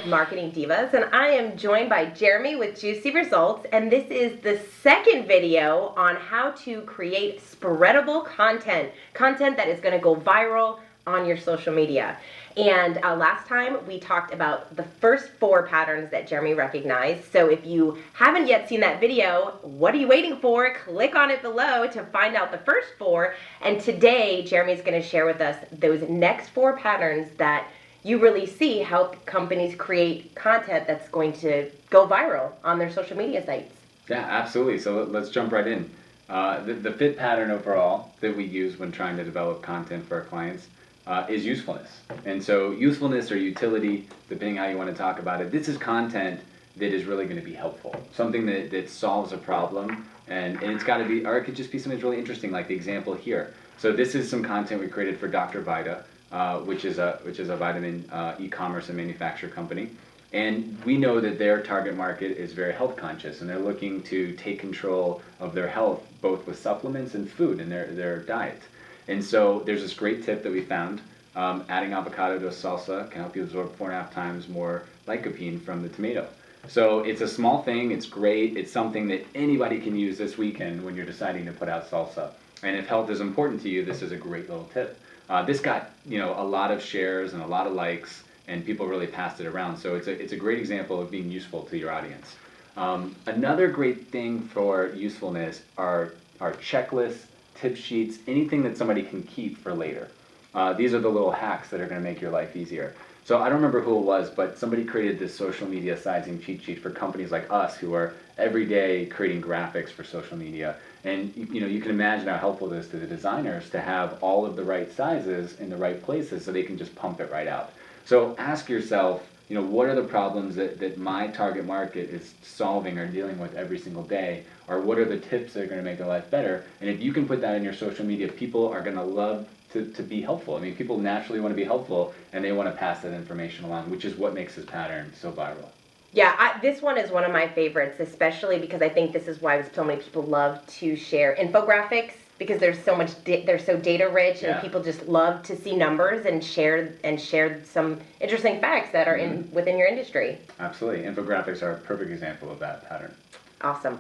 with Marketing Divas, and I am joined by Jeremy with Juicy Results, and this is the second video on how to create spreadable content that is going to go viral on your social media. And last time we talked about the first 4 patterns that Jeremy recognized. So if you haven't yet seen that video, what are you waiting for? Click on it below to find out the first 4. And today, Jeremy's going to share with us those next 4 patterns that you really see help companies create content that's going to go viral on their social media sites. Yeah, absolutely. So let's jump right in. The 5th pattern overall that we use when trying to develop content for our clients is usefulness. And so usefulness or utility, depending how you want to talk about it, this is content that is really going to be helpful. Something that solves a problem, and it's got to be, or it could just be something that's really interesting, like the example here. So this is some content we created for Dr. Vita, which is a vitamin e-commerce and manufacture company. And we know that their target market is very health conscious, and they're looking to take control of their health, both with supplements and food in their diet. And so there's this great tip that we found. Adding avocado to a salsa can help you absorb 4.5 times more lycopene from the tomato. So it's a small thing, it's great, it's something that anybody can use this weekend when you're deciding to put out salsa. And if health is important to you, this is a great little tip. This got a lot of shares and a lot of likes, and people really passed it around. So it's a great example of being useful to your audience. Another great thing for usefulness are checklists, tip sheets, anything that somebody can keep for later. These are the little hacks that are going to make your life easier. So I don't remember who it was, but somebody created this social media sizing cheat sheet for companies like us who are every day creating graphics for social media. And you can imagine how helpful it is to the designers to have all of the right sizes in the right places so they can just pump it right out. So ask yourself, what are the problems that my target market is solving or dealing with every single day? Or what are the tips that are going to make their life better? And if you can put that in your social media, people are going to love to be helpful. I mean, people naturally want to be helpful, and they want to pass that information along, which is what makes this pattern so viral. Yeah, this one is one of my favorites, especially because I think this is why so many people love to share infographics, because there's so much, they're so data rich, and people just love to see numbers and share some interesting facts that are within your industry. Absolutely, infographics are a perfect example of that pattern. Awesome.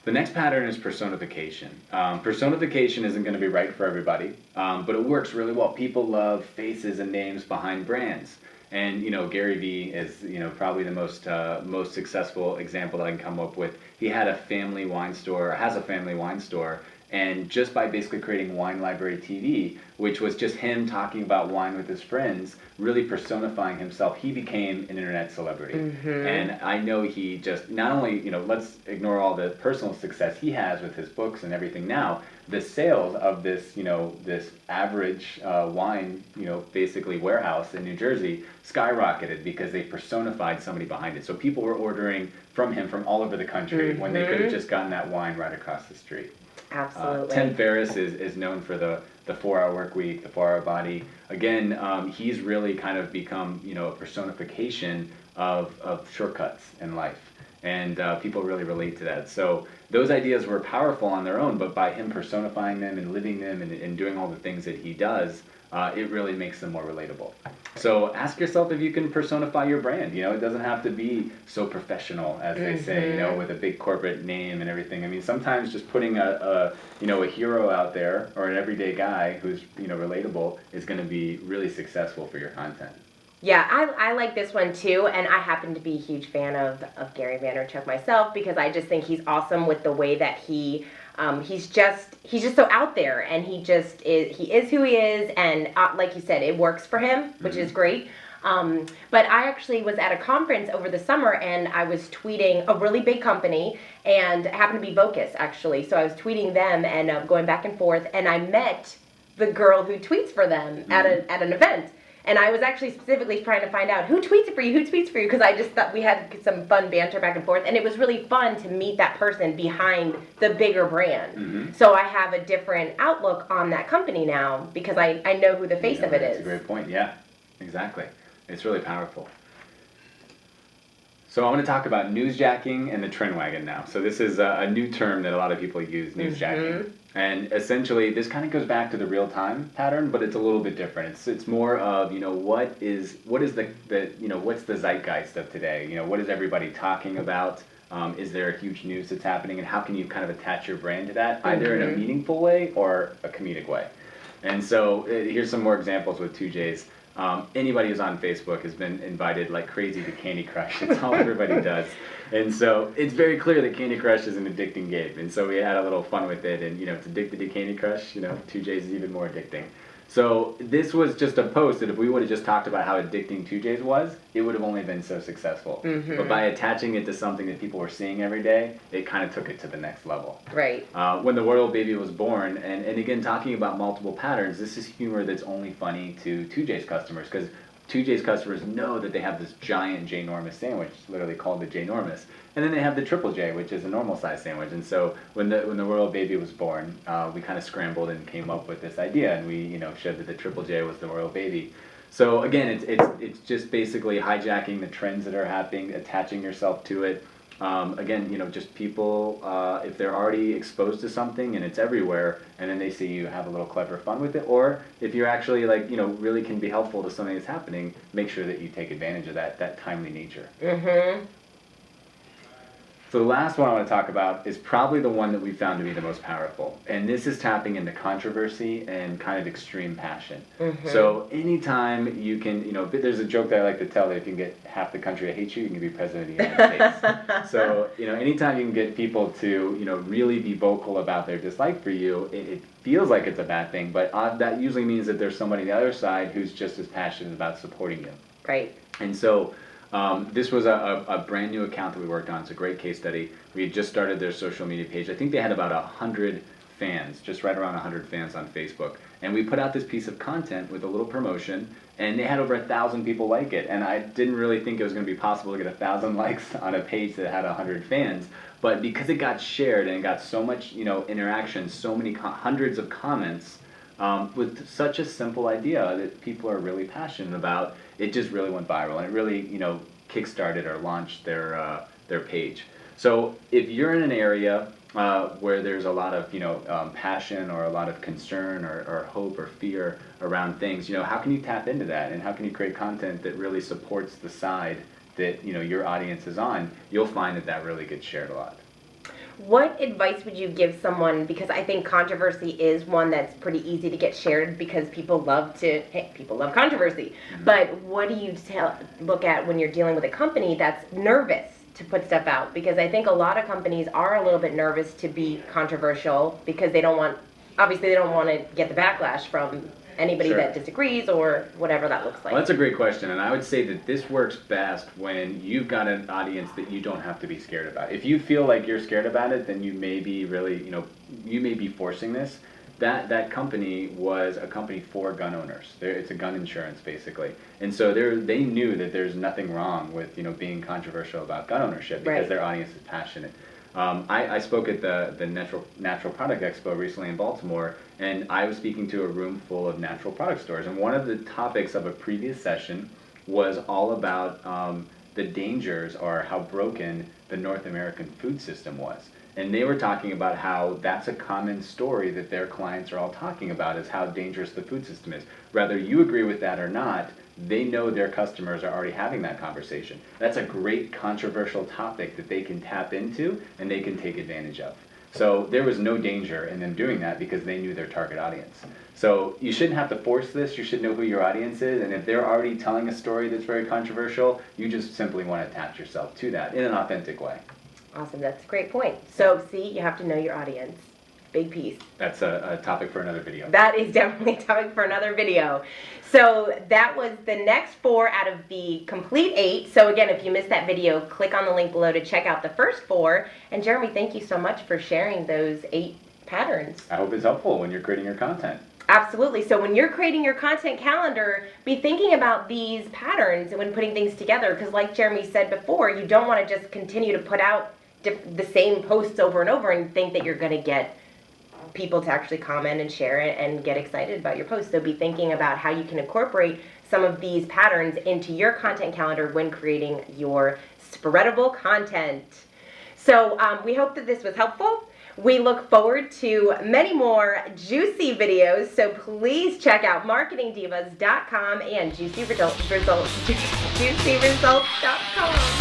The next pattern is personification. Personification isn't going to be right for everybody, but it works really well. People love faces and names behind brands. And Gary Vee is probably the most successful example that I can come up with. He had a family wine store, has a family wine store, and just by basically creating Wine Library TV, which was just him talking about wine with his friends, really personifying himself, he became an internet celebrity. And I know he just not only let's ignore all the personal success he has with his books and everything now. The sales of this this average wine basically warehouse in New Jersey skyrocketed because they personified somebody behind it. So people were ordering from him from all over the country when they could have just gotten that wine right across the street. Absolutely. Tim Ferriss is known for the 4-hour work week, the 4-hour body. Again, he's really kind of become a personification of shortcuts in life. And people really relate to that. So those ideas were powerful on their own, but by him personifying them and living them and doing all the things that he does, it really makes them more relatable. So ask yourself if you can personify your brand. It doesn't have to be so professional, as they say, with a big corporate name and everything. I mean, sometimes just putting a hero out there or an everyday guy who's relatable is going to be really successful for your content. Yeah, I like this one too, and I happen to be a huge fan of Gary Vaynerchuk myself, because I just think he's awesome with the way that he's just so out there, and he is who he is, and like you said, it works for him, which is great. But I actually was at a conference over the summer, and I was tweeting a really big company, and it happened to be Vocus actually, so I was tweeting them and going back and forth, and I met the girl who tweets for them at an event. And I was actually specifically trying to find out who tweets it for you, because I just thought we had some fun banter back and forth, and it was really fun to meet that person behind the bigger brand. So I have a different outlook on that company now, because I know who the face of it is. That's a great point. Yeah, exactly. It's really powerful. So I want to talk about newsjacking and the trend wagon now. So this is a new term that a lot of people use, newsjacking. And essentially, this kind of goes back to the real-time pattern, but it's a little bit different. It's more of, what is what's the zeitgeist of today? What is everybody talking about? Is there a huge news that's happening, and how can you kind of attach your brand to that, either in a meaningful way or a comedic way? And so here's some more examples with 2Js. Anybody who's on Facebook has been invited like crazy to Candy Crush. It's all everybody does. And so it's very clear that Candy Crush is an addicting game. And so we had a little fun with it. And, it's addicted to Candy Crush. 2Js is even more addicting. So this was just a post that if we would have just talked about how addicting 2Js was, it would have only been so successful. But by attaching it to something that people were seeing every day, it kind of took it to the next level. Right. When the royal baby was born, and again, talking about multiple patterns, this is humor that's only funny to 2J's customers, because 2J's customers know that they have this giant J-normous sandwich, literally called the J-normous. And then they have the Triple J, which is a normal size sandwich. And so when the royal baby was born, we kind of scrambled and came up with this idea, and we showed that the Triple J was the royal baby. So again, it's just basically hijacking the trends that are happening, attaching yourself to it. Again, just people, if they're already exposed to something and it's everywhere, and then they see you have a little clever fun with it, or if you're actually really can be helpful to something that's happening, make sure that you take advantage of that timely nature. So the last one I want to talk about is probably the one that we found to be the most powerful. And this is tapping into controversy and kind of extreme passion. So anytime you can, there's a joke that I like to tell that if you can get half the country to hate you, you can be president of the United States. So, anytime you can get people to, really be vocal about their dislike for you, it feels like it's a bad thing, but that usually means that there's somebody on the other side who's just as passionate about supporting you. Right. And so this was a brand new account that we worked on. It's a great case study. We had just started their social media page. I think they had about 100 fans, just right around 100 fans on Facebook. And we put out this piece of content with a little promotion, and they had over 1,000 people like it. And I didn't really think it was going to be possible to get 1,000 likes on a page that had 100 fans. But because it got shared and it got so much, interaction, so many hundreds of comments, with such a simple idea that people are really passionate about, it just really went viral, and it really, kickstarted or launched their page. So if you're in an area where there's a lot of passion or a lot of concern or hope or fear around things, how can you tap into that, and how can you create content that really supports the side that your audience is on? You'll find that really gets shared a lot. What advice would you give someone, because I think controversy is one that's pretty easy to get shared because people love controversy. But what do you look at when you're dealing with a company that's nervous to put stuff out? Because I think a lot of companies are a little bit nervous to be controversial because they don't want to get the backlash from anybody that disagrees or whatever that looks like. Well, that's a great question, and I would say that this works best when you've got an audience that you don't have to be scared about. If you feel like you're scared about it, then you may be really, you may be forcing this. That company was a company for gun owners. It's a gun insurance, basically. And so they knew that there's nothing wrong with, being controversial about gun ownership because their audience is passionate. I spoke at the Natural Product Expo recently in Baltimore, and I was speaking to a room full of natural product stores. And one of the topics of a previous session was all about the dangers or how broken the North American food system was. And they were talking about how that's a common story that their clients are all talking about, is how dangerous the food system is. Whether you agree with that or not, they know their customers are already having that conversation. That's a great controversial topic that they can tap into and they can take advantage of. So there was no danger in them doing that because they knew their target audience. So you shouldn't have to force this. You should know who your audience is. And if they're already telling a story that's very controversial, you just simply want to attach yourself to that in an authentic way. Awesome. That's a great point. So see, you have to know your audience. Big piece. That's a topic for another video. That is definitely a topic for another video. So that was the next 4 out of the complete 8. So again, if you missed that video, click on the link below to check out the first 4. And Jeremy, thank you so much for sharing those 8 patterns. I hope it's helpful when you're creating your content. Absolutely. So when you're creating your content calendar, be thinking about these patterns when putting things together. Because like Jeremy said before, you don't want to just continue to put out the same posts over and over and think that you're going to get people to actually comment and share it and get excited about your post. So be thinking about how you can incorporate some of these patterns into your content calendar when creating your spreadable content. So we hope that this was helpful. We look forward to many more juicy videos, so please check out marketingdivas.com and juicyresults.com.